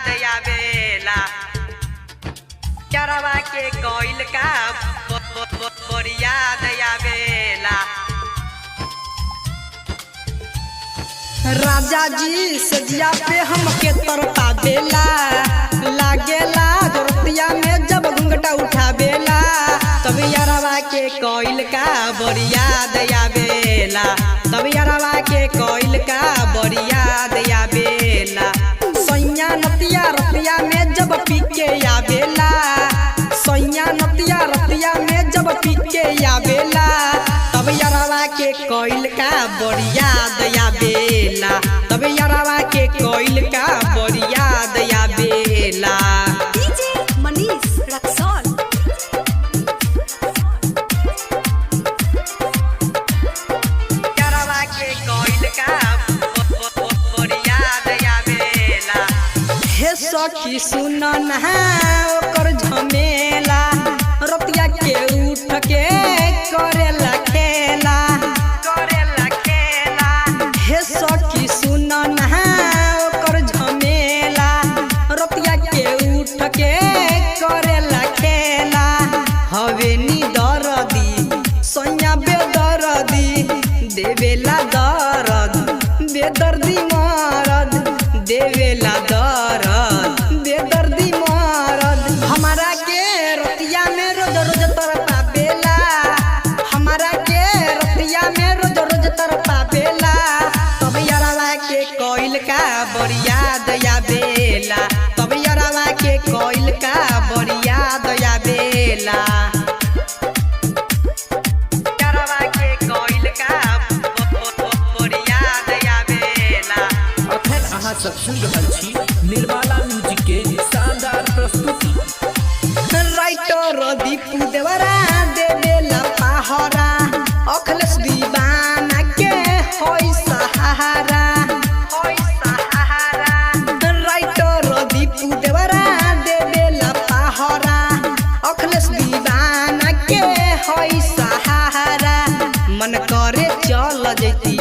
याद आवेला चरवा के कोइल का बड़ी याद आवेला। राजा जी सजिया पे हमके तरपा बेला लागेला जोरतिया में जब घुंघटा उठावेला तब यारवा के कोइल का बड़ी याद आवेला तब यारवा के कोइल का बड़ी याद आवेला। सैया नतिया रतिया में जब पी के आवेला सैया नतिया रतिया में जब पी के आवेला तब यारवा के कोइल का बड़ी याद आवेला तब यारवा के कोइल का बड़ी याद आवेला। डीजे मनीष रक्सौल। यारवा के कोइल का बड़ी याद आवेला। हे सखी सुन नहा ओकर झमेला रतिया के उठ के करेला खेला हे सखी सुन नहा ओकर झमेला रतिया के उठ के करेला खेला हवे नी दरदी सैया बेदर्दी देवेला दर्द बेदर्दी मरद देवेला दरद बेदर्दी मरद हमारा के रतिया में रोज रोज तरपा बेला हमारा के रतिया में रोज रोज तरपा बेला तब यारवा के कोइल का बड़ी याद आवेला तब यारवा के कोइल का बड़ी याद आवेला। यारवा के कोइल का बड़ी याद आवेला। अखन अहाँ सब सुन रहल छी निर्मला म्यूजिक के शानदार प्रस्तुति। राइटर दीपू देवरा देवेला पहरा अखिलेश दीवाना के होई सहारा राइटर दीपू देवरा देवेला पहरा अखिलेश दीवाना के होई सहारा मन करे चल जैती